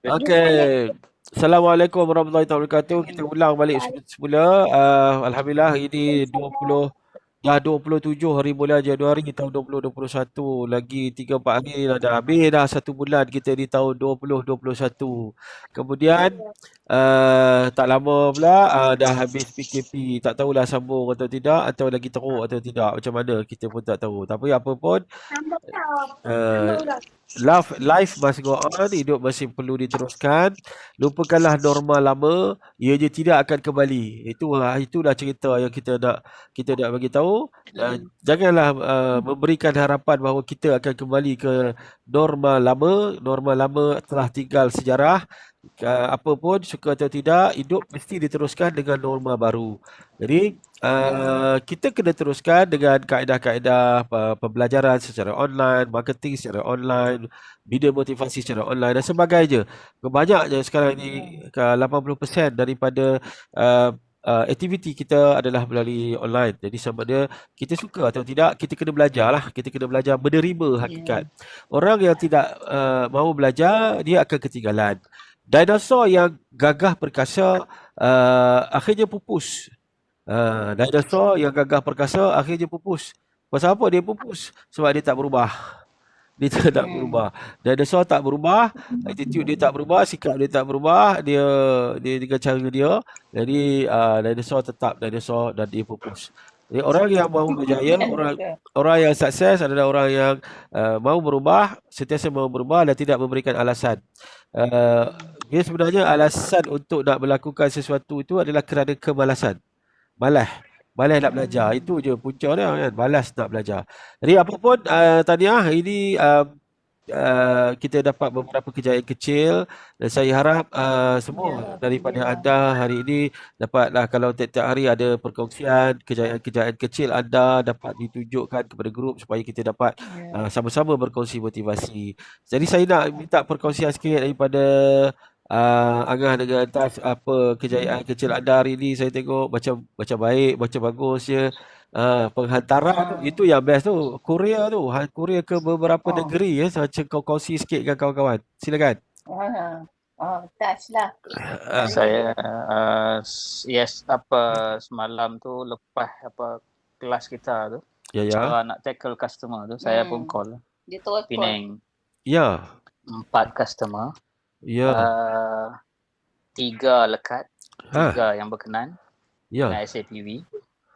Okey. Assalamualaikum warahmatullahi wabarakatuh. Kita ulang balik semula. Alhamdulillah ini 27 hari bulan Januari tahun 2021. Lagi 3-4 hari dah habis dah 1 bulan kita di tahun 2021. Kemudian tak lama pula dah habis PKP. Tak tahulah sambung atau tidak atau lagi teruk atau tidak. Macam mana kita pun tak tahu. Tapi apa pun uh, life must go on, hidup masih perlu diteruskan. Lupakanlah norma lama, ianya tidak akan kembali. Itulah cerita yang kita nak bagi tahu. Janganlah memberikan harapan bahawa kita akan kembali ke norma lama. Norma lama telah tinggal sejarah. Apa pun suka atau tidak, hidup mesti diteruskan dengan norma baru. Jadi kita kena teruskan dengan kaedah-kaedah pembelajaran secara online, marketing secara online, video motivasi secara online dan sebagainya. Banyaknya sekarang ini 80% daripada aktiviti kita adalah melalui online. Jadi sama ada kita suka atau tidak, kita kena belajar lah. Kita kena belajar menerima hakikat. Orang yang tidak mahu belajar, dia akan ketinggalan. Dinosaur yang gagah perkasa akhirnya pupus. Dinosaur yang gagah perkasa akhirnya pupus. Pasal apa dia pupus? Sebab dia tak berubah. Dia tak berubah. Dinosaur tak berubah, attitude dia tak berubah, sikap dia tak berubah, dia dengan cara dia. Jadi dinosaur tetap dinosaur dan dia pupus. Jadi orang yang mahu berjaya, orang yang sukses adalah orang yang mahu berubah, sentiasa mahu berubah dan tidak memberikan alasan. Dia sebenarnya alasan untuk nak melakukan sesuatu itu adalah kerana kemalasan. Malas nak belajar. Itu je punca dia kan. Malas nak belajar. Jadi apa pun tahniah ini kita dapat beberapa kejayaan kecil dan saya harap semua daripada anda hari ini dapatlah, kalau tiap-tiap hari ada perkongsian kejayaan-kejayaan kecil anda dapat ditunjukkan kepada grup supaya kita dapat sama-sama berkongsi motivasi. Jadi saya nak minta perkongsian sikit daripada Angah dengan Tas, apa kejayaan kecil anda hari ini. Saya tengok macam baik, macam bagus je. Penghantaran itu yang best tu. Korea tu, Korea ke beberapa negeri ya. Macam kau kongsi sikit dengan kawan-kawan. Silakan. Touch lah. Saya semalam tu lepas kelas kita tu, cara nak tackle customer tu, saya pun call Dia tu Penang. Ya. 4 customer. Ya. 3 lekat, 3 yang berkenan dengan SAPV.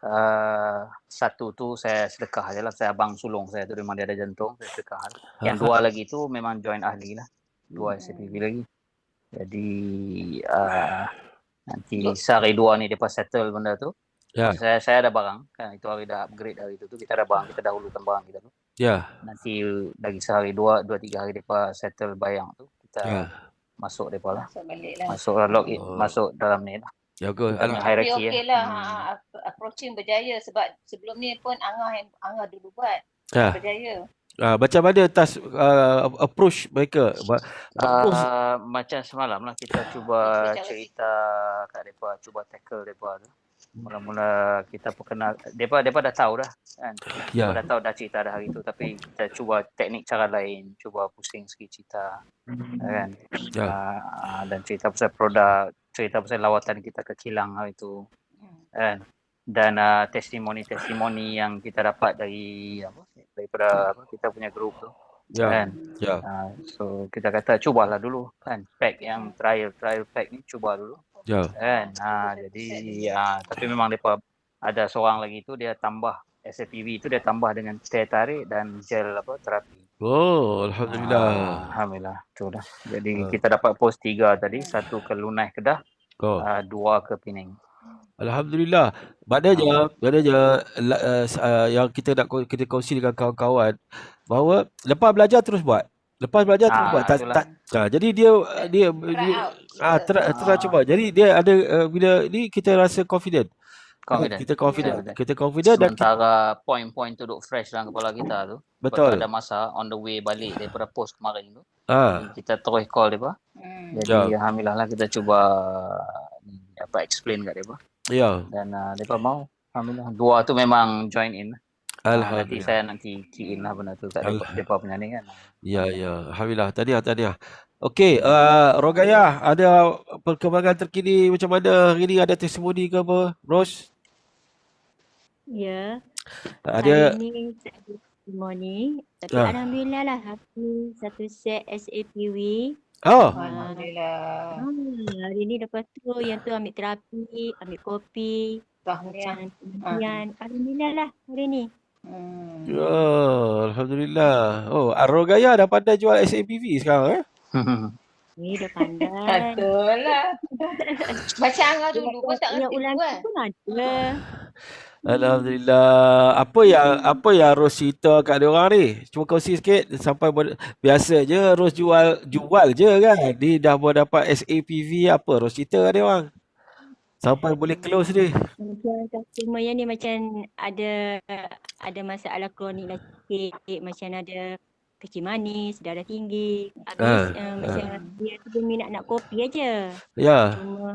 1 tu saya sedekah je lah, saya abang sulung saya tu memang dia ada jantung, saya sedekah. Yang 2 lagi tu memang join ahli lah, 2 SAPV lagi. Jadi nanti sehari 2 ni depa settle benda tu. Saya ada barang kan, itu hari dah upgrade hari tu kita ada barang, kita dahulukan barang kita tu. Nanti lagi sehari 2-3 hari depa settle bayang tu, kita masuk depa lah. Masuk login, masuk dalam ni lah. Jaga okey lah. Approaching berjaya sebab sebelum ni pun Angah dulu buat. Berjaya. Macam mana Tas approach mereka? Macam semalam lah kita cuba cerita kat depa, cuba tackle depa tu. Mula-mula kita perkenal depa dah tahu dah kan. Depa dah tahu dah cerita dah hari tu, tapi kita cuba teknik cara lain, cuba pusing sikit cerita kan. Dan cerita pasal produk, cerita pasal lawatan kita ke kilang hari tu kan. Dan testimoni yang kita dapat daripada kita punya grup tu kan. So kita kata cubalah dulu kan, pack yang trial pack ni cuba dulu kan. Jadi tapi memang depa ada seorang lagi tu dia tambah SAPV tu, dia tambah dengan teh tarik dan gel terapi. Alhamdulillah. Alhamdulillah tu dah. Jadi kita dapat post 3 tadi, 1 ke Lunai Kedah, 2 ke Penang. Alhamdulillah. Maknanya yang kita nak kita kongsi dengan kawan-kawan bahawa lepas belajar terus buat. Jadi dia try cuba. Jadi dia ada bila ni kita rasa confident. Kita confident dan sementara point-point tu duk fresh dalam kepala kita tu. Betul. Ada masa on the way balik daripada post kemarin tu. Kita terus call depa. Jadi alhamdulillah lah kita cuba explain kat depa. Dan depa mau. Alhamdulillah. 2 tu memang join in. Nanti saya key in lah benda tu kat depa punya ni kan. Alhamdulillah. Tahniah. Okey, Rogaya, ada perkembangan terkini macam mana hari ni? Ada testimoni ke apa, Ros? Ya, Ada. hari ni tak ada testimoni. Tapi Ah. Alhamdulillah lah, aku satu set SAPV. Oh. Alhamdulillah. Hari ni lepas tu yang tu ambil terapi, ambil kopi, Tahniah. macam pengajian. Alhamdulillah lah hari ni. Ya, Alhamdulillah. Oh, Rogaya dah pandai jual SAPV sekarang Ni dah pandai. Betul lah. Macam Angah dulu pun tak Yang ngerti ulang tu pun ada. Alhamdulillah. Apa yang Ros cerita kat dia orang ni? Cuba kongsi sikit sampai biasanya Ros jual je kan. Ni dah dapat SAPV apa Ros cerita kat dia orang. Sampai boleh close ni. Macam customer yang ni macam ada masalah kronik lah sikit, macam ada kecil manis, darah tinggi. Habis macam dia tu minat nak kopi aja. Ya. Cuma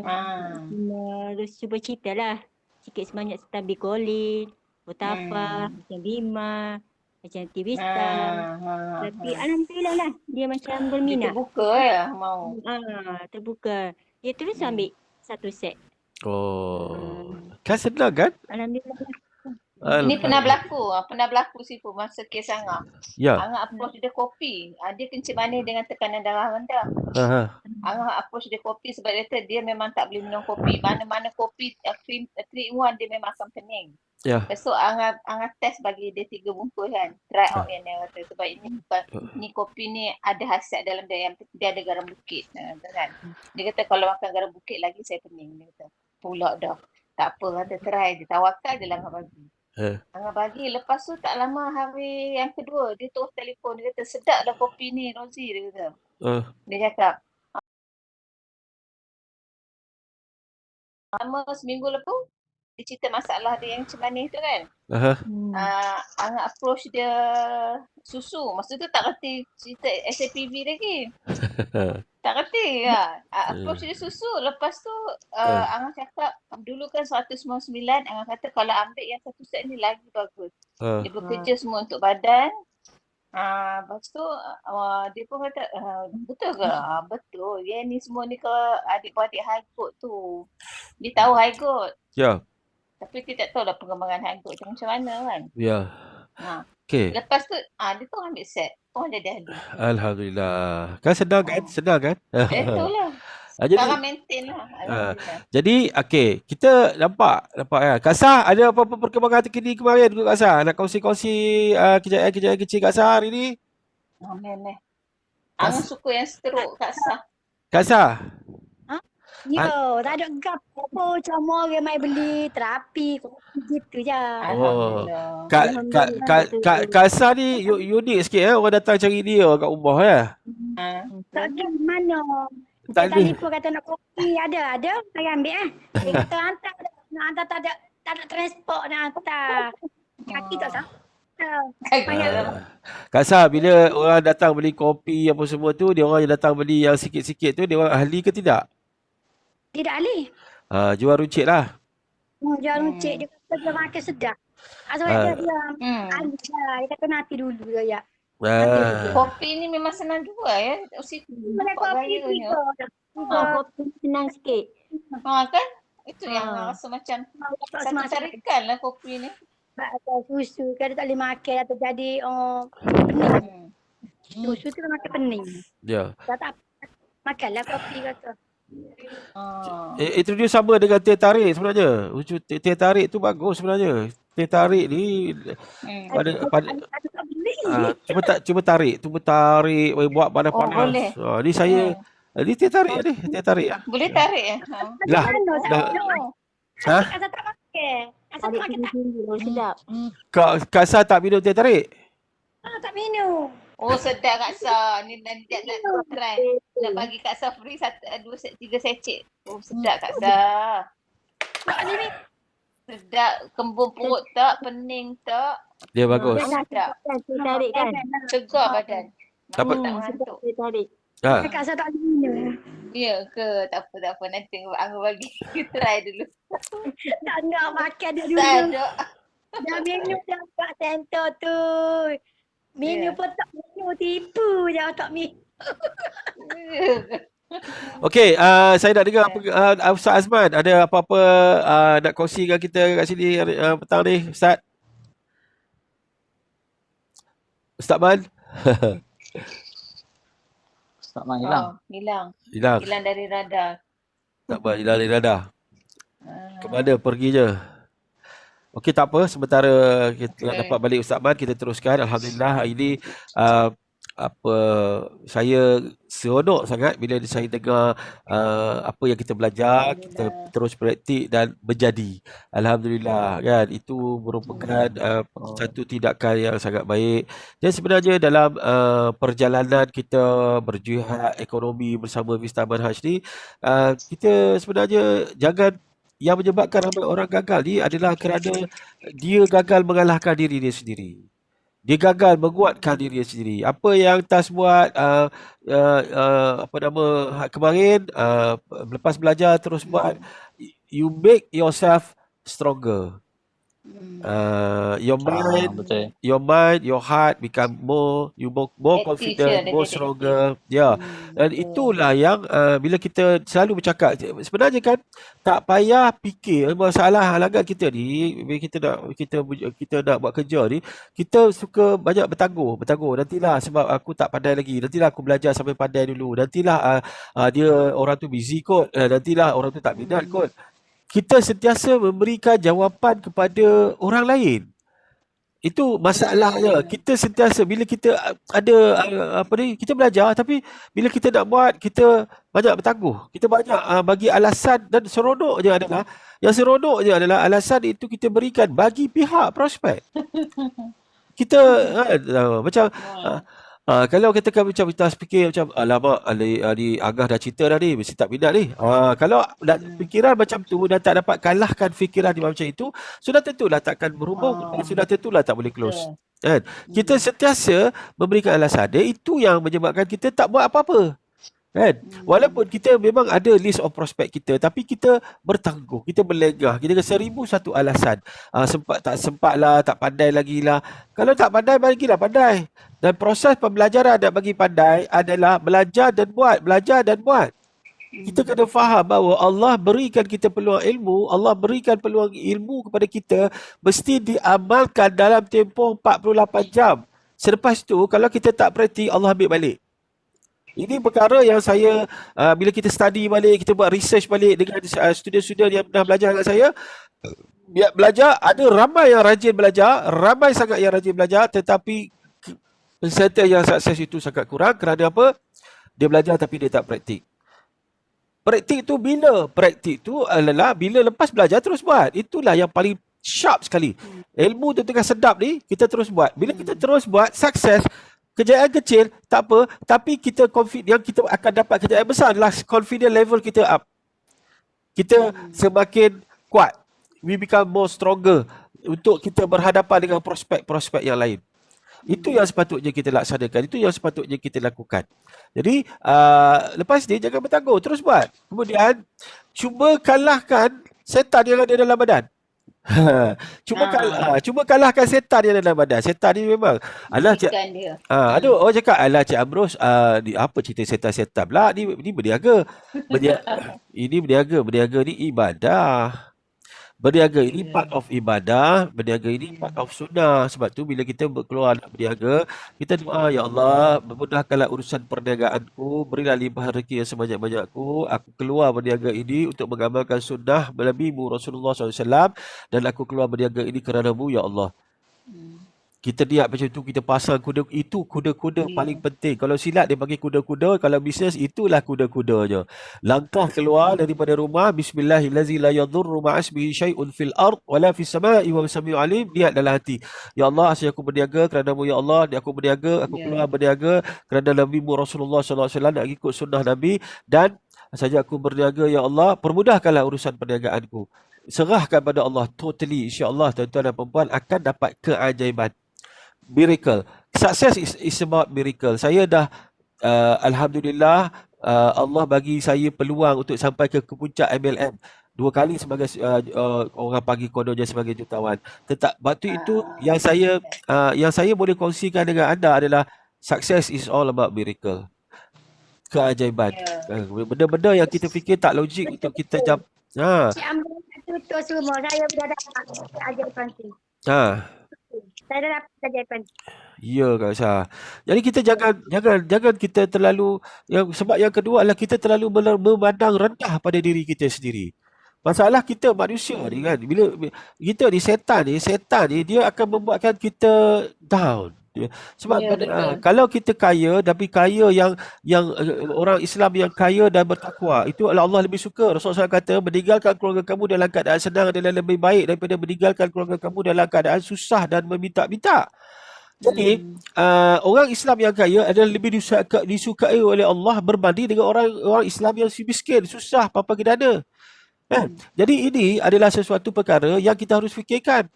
terus cuba cerita lah sikit sebanyak tentang Bicolin, Botafa, macam Bima, macam Tivista. Tapi Alhamdulillah lah dia macam berminat. Dia terbuka ya mau. Terbuka. Dia terus ambil satu set. Oh. Kan senang kan? Alhamdulillah. Ini pernah berlaku Sifu masa kes Angah. Ya. Angah approach dia kopi. Dia kencing manis dengan tekanan darah rendah. Angah approach dia kopi sebab dia memang tak boleh minum kopi. Mana-mana kopi 3-in-1 dia memang akan pening. Ya. So Angah test bagi dia 3 bungkus kan. Try out yang dia kata sebab ini kopi ni ada khasiat dalam dia yang dia ada garam bukit kan. Dia kata kalau makan garam bukit lagi saya pening dia kata. Pula dah. Tak apa, ada try dia. Tawakal je lah Angah bagi. Angah bagi. Lepas tu tak lama hari yang kedua, dia terus telefon. Dia kata, sedap dah kopi ni, Rozi. Dia kata. Dia cakap, lama seminggu lepas, dia cerita masalah dia yang macam manis tu kan. Angah approach dia susu. Masa tu tak reti cerita SAPV lagi. Tak reti ya. Approach dia susu. Lepas tu Angah cakap dulu kan 199. Angah kata kalau ambil yang satu set ni lagi bagus. Dia bekerja semua untuk badan. Lepas tu dia pun kata betul ke? Betul. Yang ni semua ni ke adik-beradik high court tu. Dia tahu high court. Ya. Tapi dia tak tahu lah perkembangan high court macam mana kan. Ya. Okay. Lepas tu dia tu ambil set. Tu jadi ahli. Alhamdulillah. Kan sedang kan? Itulah. Sekarang maintain lah. Jadi okay, kita nampak kan. Kak Sah, ada apa-apa perkembangan terkini kemarin ke Kak Sah? Nak kongsi kejayaan kecil Kak Sah hari ni? Angah suka yang stroke Kak Sah. Kak Sah? Yo, tak ada apa-apa. Cuma orang main beli terapi gitu je. Alhamdulillah. Kak Sah ni unik sikit orang datang cari dia kat rumah ya. Tak ada mana. Tak ada. Telefon kata nak kopi ada. Saya ambil Dia kata hantar tak ada transport nak hantar. Kaki tak sah. Kak Sah, bila orang datang beli kopi apa semua tu, dia orang yang datang beli yang sikit-sikit tu, dia orang ahli ke tidak? Tidak ahli. Jual runcit lah. Jual runcit. Dia kata dia makan sedap. Sebab dia ahli lah. Dia kata nanti dulu ya. Kopi ni memang senang jual ya. Kopi senang sikit. Kan? Itu yang rasa macam satu tarikan lah kopi ni. Sebab susu kan dia tak boleh makan atau jadi pening. Susu tu makan pening. Ya. Tak makanlah kopi kata. Itu dia sama dengan teh tarik sebenarnya. Teh tarik tu bagus sebenarnya. Teh tarik ni cuba tarik, buat panas-panas. Ni saya ni teh tarik ni, teh tarik. Boleh tarik ya? Lah. Asal tak makan. Asal tak makan sedap. Kak Sah tak minum teh tarik? Tak minum. Oh sedap Kak Sah. Ni nanti nak try. Nak bagi Kak Sah free 3 secet. Oh sedap Kak Sah. Sedap. Kembung perut tak, pening tak. Dia bagus. Sedap. Tarik kan. Segar badan. Dapat tak mengantuk. Tarik. Kak Sah tak minum. Ya ke? Tak apa. Nanti Angah bagi try dulu. Tak nak makan dia dulu. Tak ada. Dah minum dah kat center tu. Minum pun tak minum, tipu je tak minum. Okey, saya nak dengar apa Ustaz Azman ada apa-apa nak kongsi dengan kita kat sini petang ni, Ustaz? Ustaz Man? Ustaz Man hilang. Hilang. Hilang. Hilang dari radar. Tak apa, hilang dari radar. Ke mana perginya? Okey, tak apa. Sementara kita dapat balik Ustaz Man, kita teruskan. Alhamdulillah, hari ini saya seronok sangat bila saya dengar apa yang kita belajar, kita terus praktik dan menjadi. Alhamdulillah, kan, itu merupakan satu tindakan yang sangat baik. Dan sebenarnya dalam perjalanan kita berjihad ekonomi bersama Vista Manhaj ni, kita sebenarnya jangan, yang menyebabkan ramai orang gagal ni adalah kerana dia gagal mengalahkan diri dia sendiri. Dia gagal menguatkan diri dia sendiri. Apa yang Tas buat kemarin, lepas belajar terus buat, you make yourself stronger. Your mind, your heart become more confident, more stronger. Ya. Dan itulah yang bila kita selalu bercakap, sebenarnya kan tak payah fikir masalah halangan kita ni. Bila kita nak buat kerja ni, kita suka banyak bertangguh. Nantilah sebab aku tak pandai lagi. Nantilah aku belajar sampai pandai dulu. Nantilah dia orang tu busy kot. Nantilah orang tu tak minat kot. Kita sentiasa memberikan jawapan kepada orang lain. Itu masalahnya. Kita sentiasa bila kita ada kita belajar, tapi bila kita nak buat, kita banyak bertangguh. Kita banyak bagi alasan, dan seronoknya adalah alasan itu kita berikan bagi pihak prospek. Kita macam kalau katakan macam kita fikir macam alamak, Ali Agah dah cerita dah ni, mesti tak minat ni. Kalau fikiran macam tu dan tak dapat kalahkan fikiran dia macam itu, sudah tentulah takkan berhubung, sudah tentulah tak boleh close. Kan? Kita sentiasa memberikan alasan dia, itu yang menyebabkan kita tak buat apa-apa. Kan? Walaupun kita memang ada list of prospek kita, tapi kita bertangguh, kita melengah, kita ada 1001 alasan. Sempat lah, tak pandai lagi lah. Kalau tak pandai, bagilah pandai. Dan proses pembelajaran nak bagi pandai adalah belajar dan buat. Kita kena faham bahawa Allah berikan kita peluang ilmu, Allah berikan peluang ilmu kepada kita, mesti diamalkan dalam tempoh 48 jam. Selepas tu, kalau kita tak praktik, Allah ambil balik. Ini perkara yang saya, bila kita study balik, kita buat research balik dengan student-student yang pernah belajar dengan saya, ada ramai yang rajin belajar, ramai sangat yang rajin belajar, tetapi peserta yang sukses itu sangat kurang. Kerana apa? Dia belajar tapi dia tak praktik. Praktik tu adalah bila lepas belajar terus buat. Itulah yang paling sharp sekali. Ilmu tu tengah sedap ni, kita terus buat. Bila kita terus buat, sukses. Kejayaan kecil, tak apa. Tapi kita yang kita akan dapat kejayaan besar adalah confidence level kita up. Kita semakin kuat. We become more stronger untuk kita berhadapan dengan prospek-prospek yang lain. Itu yang sepatutnya kita laksanakan. Itu yang sepatutnya kita lakukan. Jadi, lepas ni jangan bertangguh. Terus buat. Kemudian, cuba kalahkan setan yang ada dalam badan. Cuba kalahkan setan yang ada dalam badan. Setan ni memang ada orang cakap, alah Cik Ambrus, ni apa cerita setan-setan pula? Ni berniaga. Ini berniaga ni ibadah. Berniaga ini part of ibadah, berniaga ini part of sunnah. Sebab tu bila kita keluar nak berniaga, kita doa, ya Allah, memudahkanlah urusan perniagaanku, berilah limpah rezeki yang sebanyak-banyakku. Aku keluar berniaga ini untuk mengamalkan sunnah Nabi-Mu Rasulullah SAW, dan aku keluar berniaga ini kerana-Mu, ya Allah. Kita niat macam tu, kita pasang kuda, itu kuda-kuda paling penting. Kalau silat dia bagi kuda-kuda, kalau bisnes itulah kuda-kudanya. Langkah keluar daripada rumah, bismillahirrahmanirrahim, la yadhurru ma'asbihi syai'un fil ard wala fis sama'i wa sami'ul alim. Niat dalam hati. Ya Allah, saya aku berniaga kerana-Mu, ya Allah. Aku berniaga, aku keluar berniaga kerana Nabi-Mu Rasulullah SAW, nak ikut sunnah Nabi, dan saja aku berniaga, ya Allah, permudahkanlah urusan perniagaanku. Serahkan pada Allah totally, insya-Allah tuan-tuan dan puan-puan akan dapat keajaiban. Miracle. Success is about miracle. Saya dah alhamdulillah, Allah bagi saya peluang untuk sampai ke puncak MLM 2 kali sebagai orang panggil kononnya sebagai jutawan. Waktu itu yang saya boleh kongsikan dengan anda adalah success is all about miracle. keajaiban. Ya. Benda-benda yang kita fikir tak logik untuk kita jawab. Cik Ambil tutup semua. Saya dah dapat keajaiban tu. Saya dah dapat keajaiban tu. Ya, Kak Aisyah. Jadi kita jangan kita terlalu sebab yang kedua adalah kita terlalu memandang rendah pada diri kita sendiri. Masalah kita manusia ni kan, bila kita ni setan ni dia akan membuatkan kita down. Sebab kalau kita kaya, tapi kaya yang orang Islam yang kaya dan bertakwa, itu adalah Allah lebih suka. Rasulullah SAW kata, meninggalkan keluarga kamu dalam keadaan senang adalah lebih baik daripada meninggalkan keluarga kamu dalam keadaan susah dan meminta-minta. Jadi orang Islam yang kaya adalah lebih disukai oleh Allah berbanding dengan orang Islam yang miskin, susah, papa gedana. Jadi ini adalah sesuatu perkara yang kita harus fikirkan.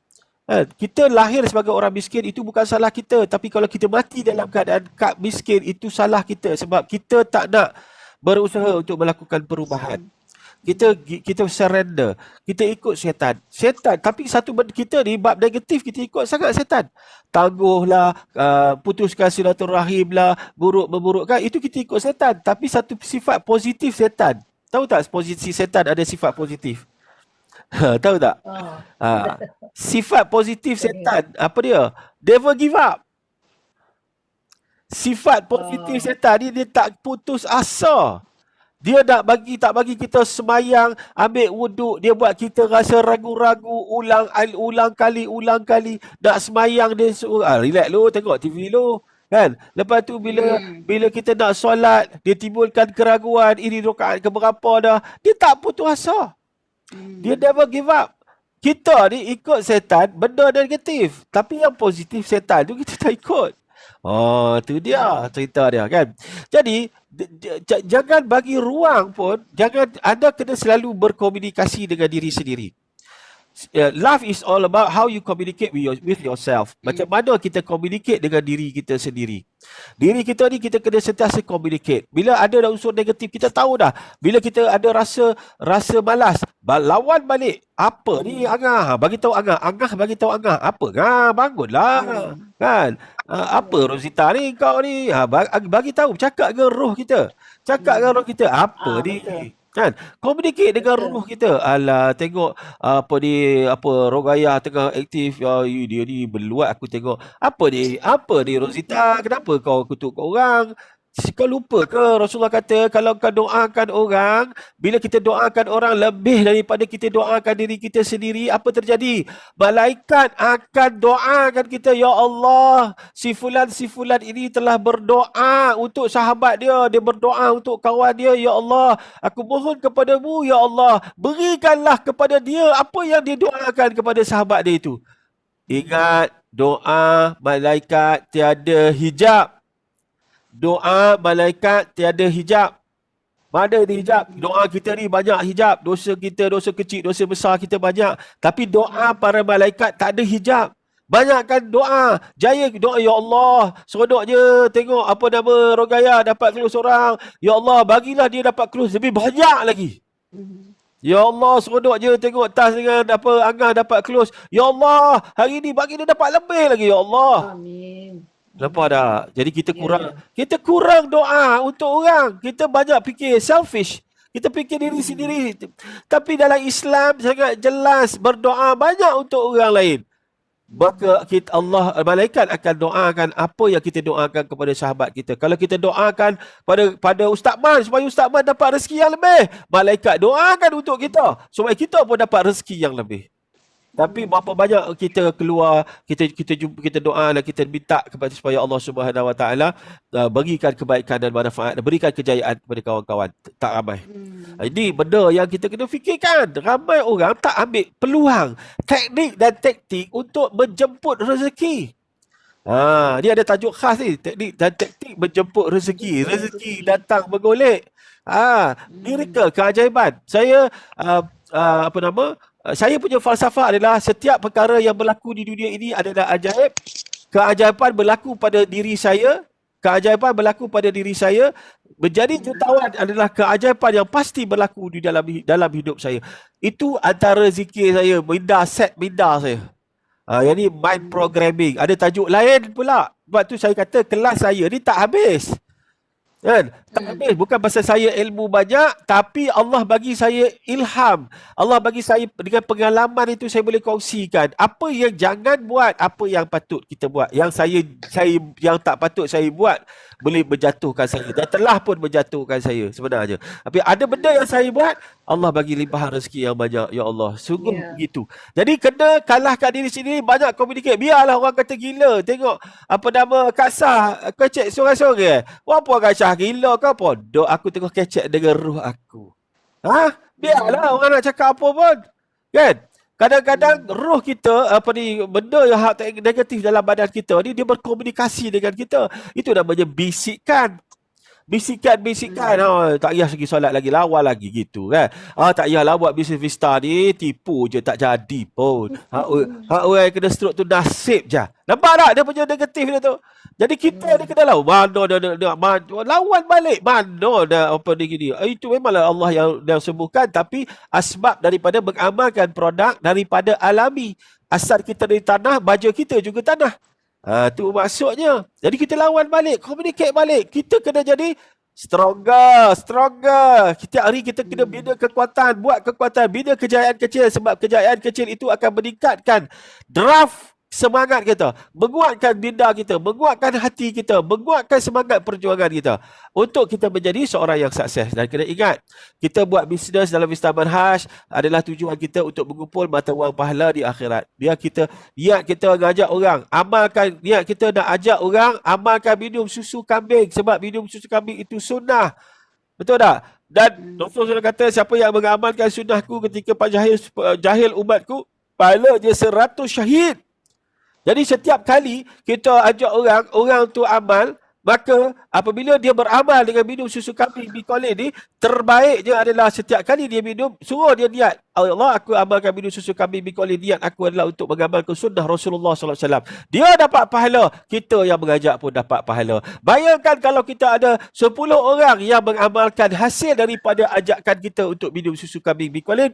Kita lahir sebagai orang miskin itu bukan salah kita, tapi kalau kita mati dalam keadaan miskin itu salah kita sebab kita tak nak berusaha untuk melakukan perubahan. Kita surrender, kita ikut syaitan, tapi satu benda kita ni bab negatif, kita ikut sangat syaitan. Tangguhlah, putuskan silaturahim lah, memburukkan, itu kita ikut syaitan. Tapi satu sifat positif syaitan, tahu tak posisi syaitan ada sifat positif? Tahu tak? Sifat positif syaitan apa dia? Never give up. Sifat positif syaitan ni dia tak putus asa. Dia tak bagi kita semayang, ambil wuduk, dia buat kita rasa ragu-ragu, ulang kali nak semayang, dia suruh relax lu, tengok TV lu, kan? Lepas tu bila kita nak solat, dia timbulkan keraguan, ini rakaat ke berapa dah, dia tak putus asa. Dia never give up. Kita ni ikut setan benda negatif, tapi yang positif setan tu kita tak ikut. Tu dia cerita dia kan. Jadi jangan bagi ruang pun, anda kena selalu berkomunikasi dengan diri sendiri. Life is all about how you communicate with yourself. Macam mana kita communicate dengan diri kita sendiri. Diri kita ni kita kena sentiasa communicate. Bila ada unsur negatif, kita tahu dah. Bila kita ada rasa malas, lawan balik. Apa ni Angah? Bagi tahu Angah. Angah bagi tahu Angah. Apa? Bangunlah. Kan? Apa Rosita ni kau ni? Bagi tahu, cakap dengan roh kita. Apa ni? Kan, communicate dengan roh kita. Alah, tengok Rogaya tengah aktif, dia ni beluat aku tengok. Apa ni Rosita, kenapa kau kutuk orang? Kau lupa ke Rasulullah kata kalau kau doakan orang, bila kita doakan orang lebih daripada kita doakan diri kita sendiri, apa terjadi? Malaikat akan doakan kita, ya Allah, si fulan ini telah berdoa untuk sahabat dia berdoa untuk kawan dia, ya Allah, aku mohon kepadamu, ya Allah, berikanlah kepada dia apa yang dia doakan kepada sahabat dia itu. Ingat, doa malaikat tiada hijab. Doa malaikat tiada hijab. Mana ada hijab? Doa kita ni banyak hijab. Dosa kita, dosa kecil, dosa besar kita banyak. Tapi doa para malaikat tak ada hijab. Banyakkan doa. Jaya doa, ya Allah, seronok je tengok Rogaya dapat close orang. Ya Allah, bagilah dia dapat close lebih banyak lagi. Ya Allah, seronok je tengok Tas dengan Angah dapat close. Ya Allah, hari ni bagi dia dapat lebih lagi, ya Allah. Amin. Nampak tak? Jadi kita kurang doa untuk orang. Kita banyak fikir selfish. Kita fikir diri sendiri. Tapi dalam Islam sangat jelas berdoa banyak untuk orang lain. Maka malaikat akan doakan apa yang kita doakan kepada sahabat kita. Kalau kita doakan pada Ustaz Man supaya Ustaz Man dapat rezeki yang lebih, malaikat doakan untuk kita supaya kita pun dapat rezeki yang lebih. Tapi berapa banyak kita keluar, kita doa dan kita minta kepada supaya Allah Subhanahu Wa Taala berikan kebaikan dan manfaat, berikan kejayaan kepada kawan-kawan. Tak ramai. Ini benda yang kita kena fikirkan. Ramai orang tak ambil peluang, teknik dan taktik untuk menjemput rezeki. Dia ada tajuk khas ni, teknik dan taktik menjemput rezeki. Rezeki datang bergolek. Miracle, keajaiban. Saya punya falsafah adalah setiap perkara yang berlaku di dunia ini adalah ajaib. Keajaiban berlaku pada diri saya. Menjadi jutawan adalah keajaiban yang pasti berlaku di dalam hidup saya. Itu antara zikir saya, minda saya. Yang ni mind programming. Ada tajuk lain pula. Sebab tu saya kata kelas saya ni tak habis. Kan? Tak habis. Bukan pasal saya ilmu banyak, tapi Allah bagi saya ilham. Allah bagi saya dengan pengalaman itu saya boleh kongsikan. Apa yang jangan buat, apa yang patut kita buat. Yang saya yang tak patut saya buat boleh menjatuhkan saya. Dan telah pun menjatuhkan saya sebenarnya. Tapi ada benda yang saya buat, Allah bagi limpahan rezeki yang banyak. Ya Allah, sungguh begitu. Jadi kena kalahkan diri sendiri, banyak communicate. Biarlah orang kata gila. Tengok apa nama Kak Sah kecek sorang-sorang. Apa Kak Sah gila ke apa? Dok aku tengok kecek dengan ruh aku. Biarlah orang nak cakap apa pun. Kan? Kadang-kadang roh kita, benda yang negatif dalam badan kita ni, dia berkomunikasi dengan kita. Itu namanya bisikan. Bisikan, tak payah lagi solat lagi, lawa lagi gitu kan. Tak payahlah buat bisnes Vista ni, tipu je tak jadi pun. Orang kena stroke tu nasib je. Nampak tak dia punya negatif dia tu? Jadi kita ni kena lawan, lawan balik. Mana dah apa ni gini. Itu memanglah Allah yang sembuhkan, tapi asbab daripada mengamalkan produk daripada alami. Asal kita dari tanah, baju kita juga tanah. Tu maksudnya. Jadi kita lawan balik, communicate balik. Kita kena jadi stronger. Setiap hari kita kena bina kekuatan, buat kekuatan, bina kejayaan kecil, sebab kejayaan kecil itu akan meningkatkan draft semangat kita, menguatkan minda kita, menguatkan hati kita, menguatkan semangat perjuangan kita untuk kita menjadi seorang yang sukses. Dan kena ingat, kita buat bisnes dalam Vista Manhaj adalah tujuan kita untuk mengumpul mata wang pahala di akhirat. Niat kita ngajak orang, amalkan, niat kita nak ajak orang amalkan minum susu kambing, sebab minum susu kambing itu sunnah. Betul tak? Dan Rasul kata, siapa yang mengamalkan sunnahku ketika jahil umatku, pahala dia 100 syahid. Jadi setiap kali kita ajak orang tu amal, maka apabila dia beramal dengan minum susu kambing Bicolin ni, terbaiknya adalah setiap kali dia minum, suruh dia niat, Allah, aku amalkan minum susu kambing Bicolin, niat aku adalah untuk mengamalkan sunnah Rasulullah SAW. Dia dapat pahala, kita yang mengajak pun dapat pahala. Bayangkan kalau kita ada 10 orang yang mengamalkan hasil daripada ajakan kita untuk minum susu kambing Bicolin,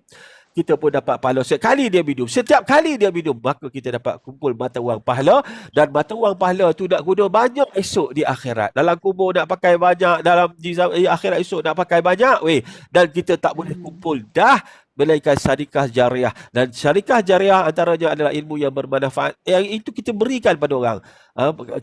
kita pun dapat pahala. Setiap kali dia minum, maka kita dapat kumpul mata wang pahala. Dan mata wang pahala tu nak guna banyak esok di akhirat. Dalam kubur nak pakai banyak, di akhirat esok nak pakai banyak. Dan kita tak boleh kumpul dah, melainkan syarikah jariah. Dan syarikah jariah antaranya adalah ilmu yang bermanfaat. Yang itu kita berikan pada orang.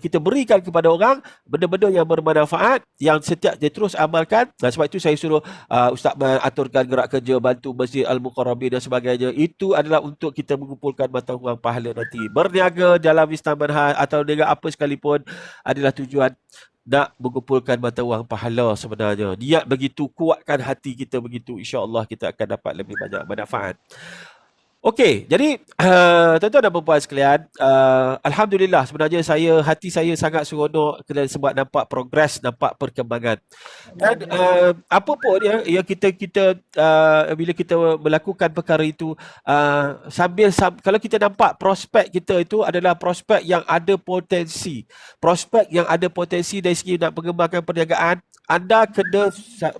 Kita berikan kepada orang benda-benda yang bermanfaat, yang setiap dia terus amalkan. Dan sebab itu saya suruh Ustaz aturkan gerak kerja, bantu Masjid Al-Muqarrabin dan sebagainya. Itu adalah untuk kita mengumpulkan mata wang pahala nanti. Berniaga dalam Vista Manhaj atau dengan apa sekalipun adalah tujuan nak mengumpulkan mata wang pahala sebenarnya. Niat begitu, kuatkan hati kita begitu, insya-Allah kita akan dapat lebih banyak manfaat. Okey, jadi tuan-tuan dan puan sekalian, alhamdulillah sebenarnya hati saya sangat seronok sebab nampak progres, nampak perkembangan. Dan apa pun yang kita bila kita melakukan perkara itu, kalau kita nampak prospek kita itu adalah prospek yang ada potensi. Prospek yang ada potensi dari segi nak mengembangkan perniagaan, anda kena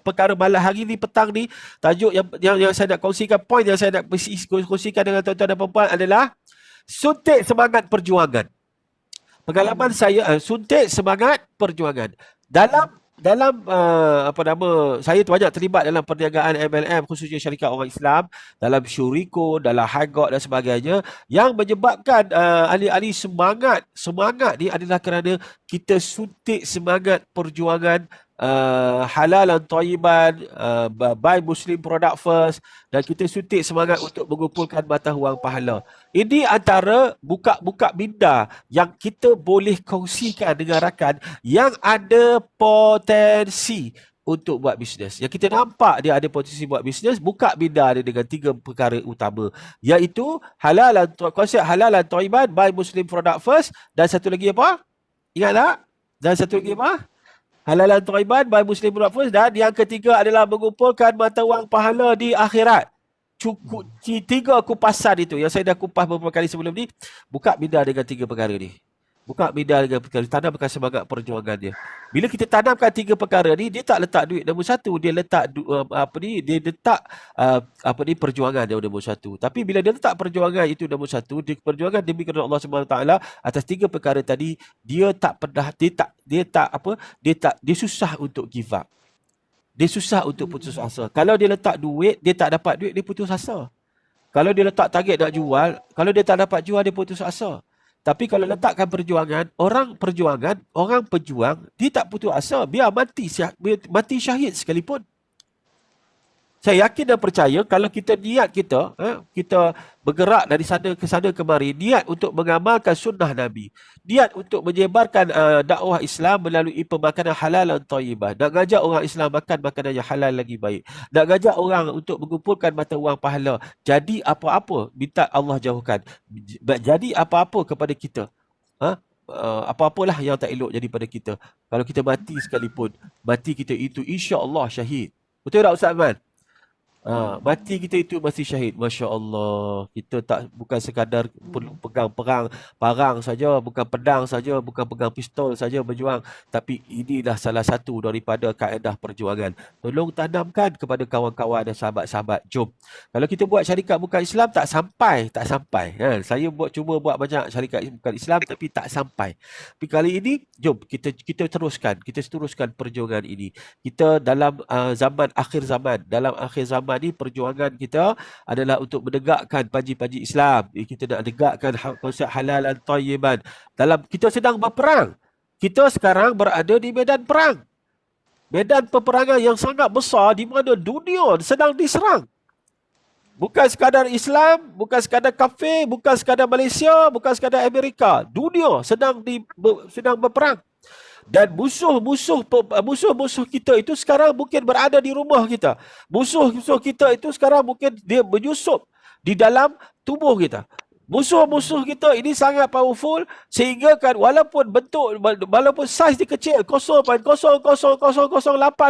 perkara malam hari ni, petang ni, tajuk yang saya nak kongsikan, poin yang saya nak kongsikan dengan tuan-tuan dan puan adalah suntik semangat perjuangan. Pengalaman saya, suntik semangat perjuangan. Dalam saya banyak terlibat dalam perniagaan MLM, khususnya syarikat orang Islam, dalam syuriko, dalam hagot dan sebagainya, yang menyebabkan ahli-ahli semangat ni adalah kerana kita suntik semangat perjuangan halalan thayyiban, buy Muslim product first, dan kita suntik semangat untuk mengumpulkan mata wang pahala. Ini antara buka-buka minda yang kita boleh kongsikan dengan rakan yang ada potensi untuk buat bisnes. Yang kita nampak dia ada potensi buat bisnes, buka minda dia dengan 3 perkara utama, iaitu konsep halalan thayyiban, buy Muslim product first, dan satu lagi apa? Ingat tak? Dan satu lagi apa? Halalan thayyiban, buy Muslim product first, dan yang ketiga adalah mengumpulkan mata wang pahala di akhirat. Cukup 3 kupasan itu yang saya dah kupas beberapa kali sebelum ni. Buka minda dengan 3 perkara ni. Buka minda dengan perkara, tanamkan semangat perjuangan dia. Bila kita tanamkan 3 perkara ni, dia tak letak duit nombor 1, dia letak dia letak perjuangan dia nombor 1. Tapi bila dia letak perjuangan itu nombor 1, dia perjuangan demi kerana Allah Subhanahu taala atas 3 perkara tadi, dia tak pernah dia susah untuk give up. Dia susah untuk putus asa. Kalau dia letak duit, dia tak dapat duit, dia putus asa. Kalau dia letak target nak jual, kalau dia tak dapat jual, dia putus asa. Tapi kalau letakkan perjuangan, orang pejuang, dia tak putus asa. Biar mati syahid sekalipun. Saya yakin dan percaya kalau kita niat kita bergerak dari sana ke sana kemari, niat untuk mengamalkan sunnah Nabi, niat untuk menyebarkan dakwah Islam melalui pemakanan halal dan tayyibah, nak ngajak orang Islam makan makanan yang halal lagi baik, nak ngajak orang untuk mengumpulkan mata wang pahala, jadi apa-apa minta Allah jauhkan, jadi apa-apa kepada kita, apa-apalah yang tak elok jadi pada kita. Kalau kita mati sekalipun, mati kita itu insya-Allah syahid. Betul tak Ustaz Man? Mati kita itu masih syahid. Masya Allah. Kita bukan sekadar perlu pegang parang saja, bukan pedang saja, bukan pegang pistol saja berjuang. Tapi inilah salah satu daripada kaedah perjuangan. Tolong tanamkan kepada kawan-kawan dan sahabat-sahabat. Jom. Kalau kita buat syarikat bukan Islam, tak sampai. Saya cuba buat banyak syarikat bukan Islam tapi tak sampai. Tapi kali ini, jom kita teruskan. Kita teruskan perjuangan ini. Kita dalam akhir zaman ni perjuangan kita adalah untuk menegakkan panji-panji Islam. Kita nak tegakkan konsep halal dan tayyiban. Kita sedang berperang. Kita sekarang berada di medan perang. Medan peperangan yang sangat besar di mana dunia sedang diserang. Bukan sekadar Islam, bukan sekadar kafir, bukan sekadar Malaysia, bukan sekadar Amerika. Dunia sedang berperang. Dan musuh-musuh kita itu sekarang mungkin berada di rumah kita. Musuh-musuh kita itu sekarang mungkin dia menyusup di dalam tubuh kita. Musuh-musuh kita ini sangat powerful sehingga kan walaupun saiz dia kecil 0.00008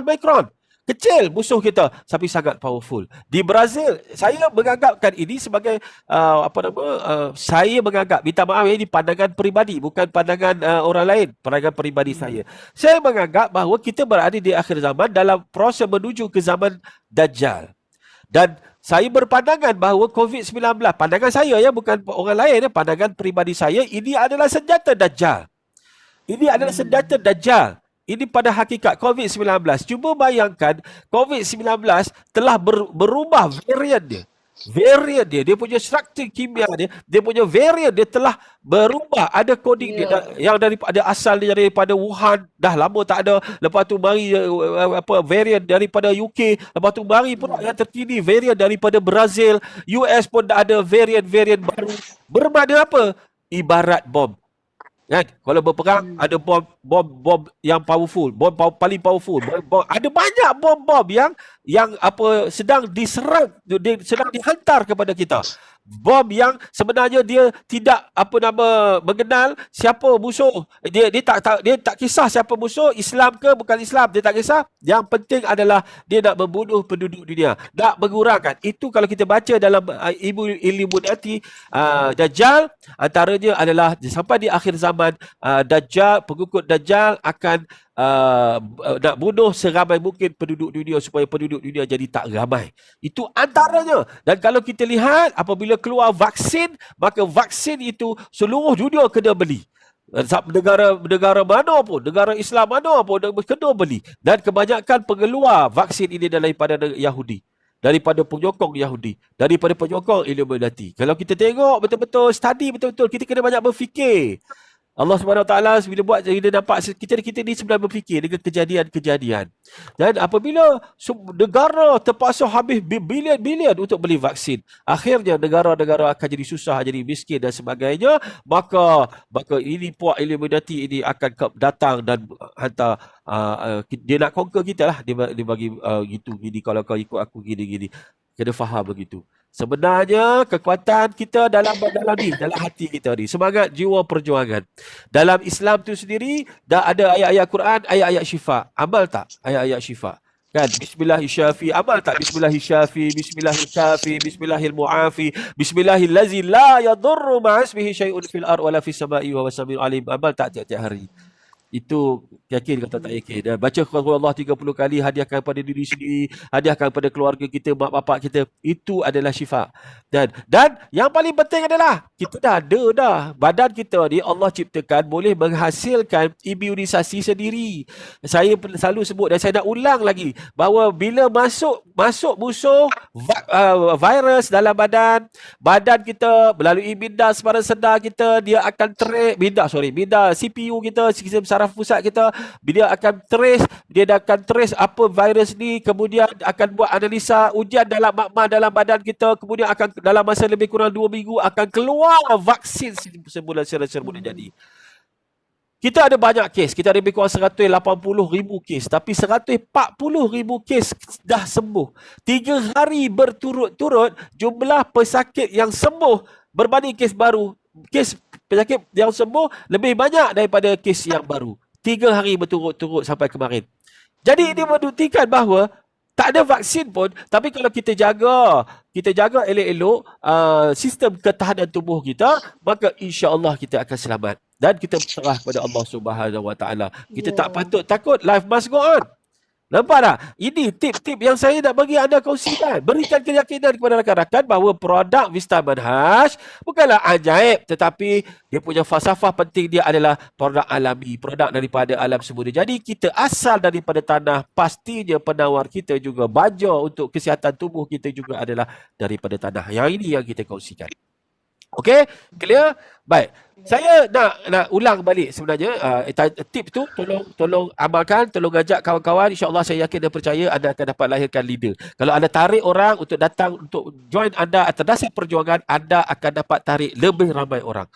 mikron. Kecil musuh kita tapi sangat powerful. Di Brazil, saya menganggapkan ini sebagai saya menganggap, minta maaf ini pandangan peribadi, bukan pandangan orang lain, pandangan peribadi saya. Saya menganggap bahawa kita berada di akhir zaman dalam proses menuju ke zaman Dajjal. Dan saya berpandangan bahawa COVID-19, pandangan saya bukan orang lain, pandangan peribadi saya, ini adalah senjata Dajjal. Ini adalah senjata Dajjal. Ini pada hakikat COVID-19. Cuba bayangkan COVID-19 telah berubah varian dia. Dia punya struktur kimia dia punya varian dia telah berubah. Ada coding dia yang daripada asal dia daripada Wuhan, dah lama tak ada. Lepas tu mari varian daripada UK, lepas tu mari pula yang terkini varian daripada Brazil, US pun dah ada varian baru. Bermakna apa? Ibarat bom. Kan? Kalau berperang ada bom yang powerful, paling powerful. Ada banyak bom yang sedang diserang, sedang dihantar kepada kita. Bom yang sebenarnya dia tidak mengenal siapa musuh. Dia tak kisah siapa musuh, Islam ke bukan Islam, dia tak kisah. Yang penting adalah dia nak membunuh penduduk dunia, nak mengurangkan. Itu kalau kita baca dalam Illuminati, Dajjal antaranya adalah sampai di akhir zaman, Dajjal, pengikut Dajjal akan nak bunuh seramai mungkin penduduk dunia supaya penduduk dunia jadi tak ramai. Itu antaranya. Dan kalau kita lihat apabila keluar vaksin, maka vaksin itu seluruh dunia kena beli. Negara mana pun, negara Islam mana pun kena beli. Dan kebanyakan pengeluar vaksin ini daripada Yahudi, daripada penyokong Yahudi, daripada penyokong Illuminati. Kalau kita tengok betul-betul, study betul-betul, kita kena banyak berfikir. Allah SWT bila nampak kita ni sebenarnya berfikir dengan kejadian-kejadian. Dan apabila negara terpaksa habis bilion-bilion untuk beli vaksin, akhirnya negara-negara akan jadi susah, jadi miskin dan sebagainya, maka ini puak Illuminati ini akan datang dan hantar, dia nak conquer kita lah. Dia bagi gitu gini, kalau kau ikut aku gini-gini. Kena faham begitu. Sebenarnya kekuatan kita dalam hati kita ni, semangat jiwa perjuangan. Dalam Islam tu sendiri dah ada ayat-ayat Quran, ayat-ayat syifa. Amal tak ayat-ayat syifa? Kan? Bismillahirrahmanirrahim. Amal tak? Bismillahirrahmanirrahim, Bismillahirrahmanirrahim, Bismillahirrahmanirrahim, Bismillahillazi la yadurru ma'asmihi syai'un fil ar wala fis sama'i wa huwas samiul alim. Amal tak tiap-tiap hari? Itu yakin kata tak yakin. Dan baca qul huwallahu 30 kali, hadiahkan pada diri sendiri, hadiahkan pada keluarga kita, mak bapak kita. Itu adalah syifa. Dan yang paling penting adalah kita dah ada dah. Badan kita ni Allah ciptakan boleh menghasilkan imunisasi sendiri. Saya selalu sebut dan saya nak ulang lagi bahawa bila masuk musuh virus dalam badan kita melalui minda separuh sedar kita, dia akan minda CPU kita, sistem saraf pusat kita, dia akan trace apa virus ni, kemudian akan buat analisa ujian dalam makmal dalam badan kita, kemudian akan dalam masa lebih kurang 2 minggu akan keluar vaksin semula jadi. Kita ada banyak kes, kita ada lebih kurang 180,000 kes, tapi 140,000 kes dah sembuh. 3 hari berturut-turut jumlah pesakit yang sembuh berbanding kes baru. Kes penyakit yang sembuh lebih banyak daripada kes yang baru. 3 hari berturut-turut sampai kemarin. Jadi ini membuktikan bahawa tak ada vaksin pun, tapi kalau kita jaga elok-elok sistem ketahanan tubuh kita, maka insya-Allah kita akan selamat. Dan kita berserah kepada Allah Subhanahu Wa Taala. Kita tak patut takut, life must go on. Nampak tak? Ini tip-tip yang saya nak bagi anda kongsikan. Berikan keyakinan kepada rakan-rakan bahawa produk Vista Manhaj bukanlah ajaib, tetapi dia punya falsafah penting dia adalah produk alami, produk daripada alam semula. Jadi kita asal daripada tanah, pastinya penawar kita juga, baja untuk kesihatan tubuh kita juga adalah daripada tanah. Yang ini yang kita kongsikan. Okey, clear? Baik. Saya nak ulang balik sebenarnya tip tu, tolong amalkan, tolong ajak kawan-kawan. InsyaAllah saya yakin dan percaya anda akan dapat lahirkan leader. Kalau anda tarik orang untuk datang untuk join anda atas dasar perjuangan, anda akan dapat tarik lebih ramai orang.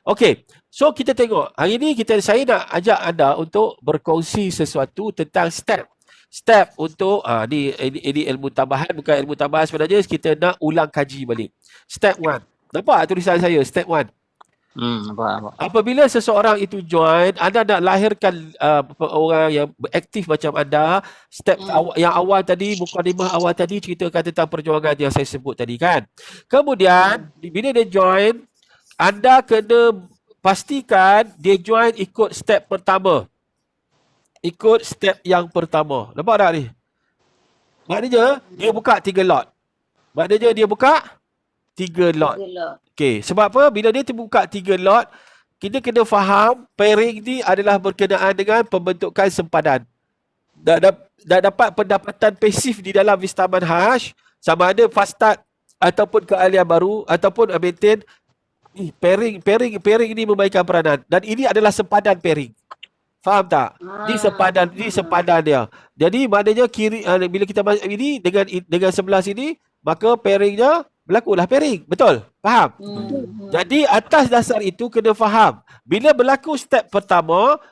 Okey, so kita tengok. Hari ni saya nak ajak anda untuk berkongsi sesuatu tentang step untuk ini ilmu tambahan, bukan ilmu tambahan sebenarnya, kita nak ulang kaji balik. Step 1. Nampak tulisan saya? Step 1. Nampak. Apabila seseorang itu join, anda nak lahirkan orang yang aktif macam anda. Step yang awal tadi, mukadimah awal tadi, ceritakan tentang perjuangan yang saya sebut tadi kan. Kemudian, bila dia join, anda kena pastikan dia join ikut step pertama. Ikut step yang pertama. Nampak tak ni? Maknanya, dia buka 3 lot. Maknanya dia buka 3 lot. Okey, sebab apa? Bila dia terbuka 3 lot, kita kena faham pairing ni adalah berkenaan dengan pembentukan sempadan. Dah dapat pendapatan pasif di dalam Vista Manhaj, sama ada fast start ataupun keahlian baru ataupun maintain. Pairing ni memainkan peranan, dan ini adalah sempadan pairing. Faham tak? Ni sempadan dia. Jadi maknanya bila kita masuk ini dengan sebelah sini, maka pairingnya berlakulah pairing. Betul? Faham? Jadi atas dasar itu kena faham. Bila berlaku step pertama,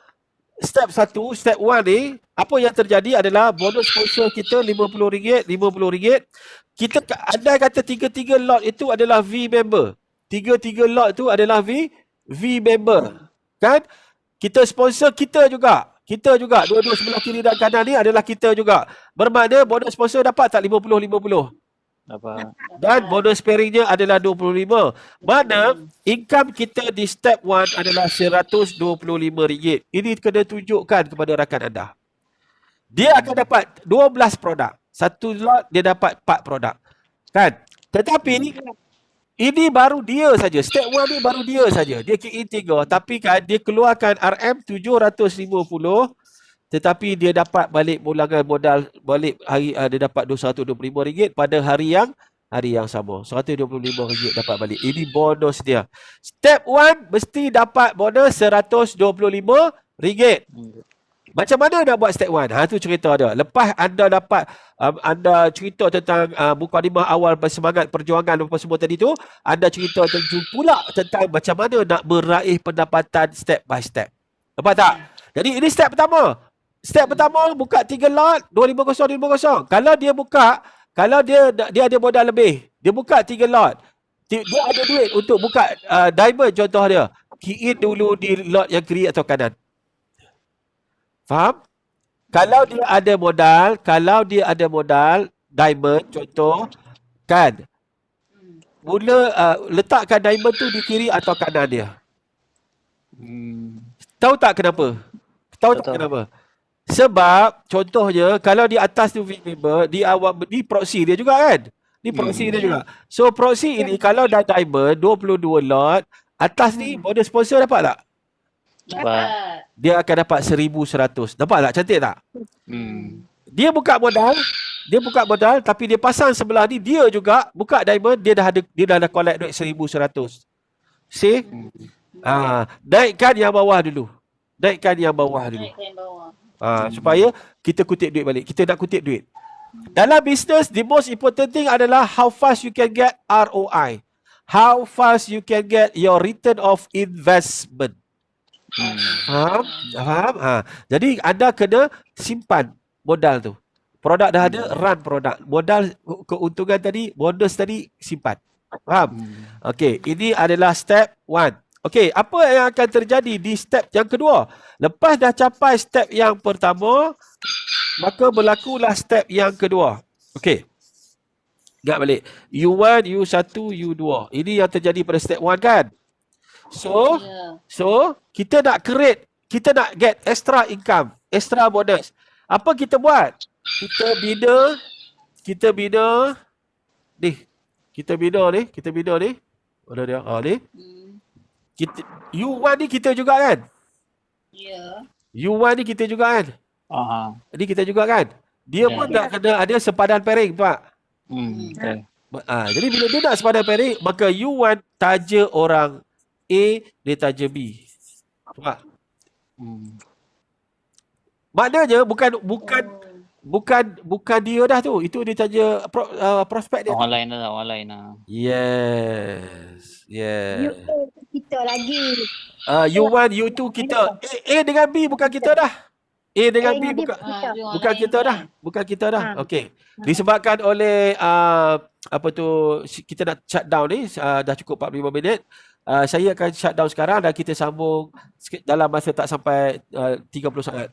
step 1, step 1 ni, apa yang terjadi adalah bonus sponsor kita RM50. Kita andai kata 3 lot itu adalah V member. 3 lot itu adalah V member. Kan? Kita sponsor kita juga. Dua-dua sebelah kiri dan kanan ni adalah kita juga. Bermakna bonus sponsor dapat tak 50-50? Dan bonus pairingnya adalah 25. Mana income kita di step 1 adalah RM125. Ini kena tunjukkan kepada rakan anda. Dia akan dapat 12 produk. Satu lot dia dapat 4 produk. Kan? Tetapi ini baru dia saja. Step 1 ni baru dia saja. Dia kick in 3. Tapi kan dia keluarkan RM750. Tetapi dia dapat balik mulangan modal balik dia dapat RM225 pada hari yang sama. RM125 dapat balik. Ini bonus dia. Step 1 mesti dapat bonus RM125. Macam mana nak buat step 1? Tu cerita dia. Lepas anda dapat anda cerita tentang mukadimah awal semangat perjuangan apa semua tadi tu, anda cerita pula tentang macam mana nak meraih pendapatan step by step. Nampak tak? Jadi ini step pertama. Step pertama buka 3 lot 250. Kalau dia ada modal lebih, dia buka 3 lot. Dia ada duit untuk buka diamond contoh dia. Key in dulu di lot yang kiri atau kanan. Faham? kalau dia ada modal diamond contoh kan, mula letakkan diamond tu di kiri atau kanan dia. Tahu tak kenapa? Kenapa? Sebab contohnya kalau di atas tu member, di proxy dia juga kan? Ni proxy dia juga. So proxy ini kalau dah diamond 22 lot, atas ni model sponsor dapat tak? Dapat. Dia akan dapat 1,100. Nampak tak? Cantik tak? Dia buka modal tapi dia pasang sebelah ni dia juga buka diamond, dia dah ada collect duit 1,100. See? Naikkan yang bawah dulu. Supaya kita kutip duit balik. Kita nak kutip duit. Dalam bisnes, the most important thing adalah how fast you can get ROI. How fast you can get your return of investment. Faham? Jadi anda kena simpan modal tu. Produk dah ada, run produk. Modal keuntungan tadi, bonus tadi, simpan. Faham? Okey, ini adalah step 1. Okey, apa yang akan terjadi di step yang kedua? Lepas dah capai step yang pertama, maka berlakulah step yang kedua. Okey. Ingat balik. U1, U1, U2. Ini yang terjadi pada step 1 kan? So, kita nak create, kita nak get extra income, extra bonus. Apa kita buat? Kita bina ni. Mana dia? Ni. U1 ni kita juga kan? U1 ni kita juga kan? Ni kita juga kan? Dia pun nak kena ada sepadan pairing, tak? Jadi bila dia nak sepadan pairing, maka U1 taja orang A, dia taja B. Tak? Maknanya bukan dia dah tu. Itu dia taja prospek dia. Orang lain lah. Yes. Kita lagi. U1, U2 kita. A dengan B bukan kita dah. A dengan B bukan kita dah. Okey. Disebabkan oleh kita nak shutdown ni, dah cukup 45 minit. Saya akan shutdown sekarang dan kita sambung dalam masa tak sampai 30 saat.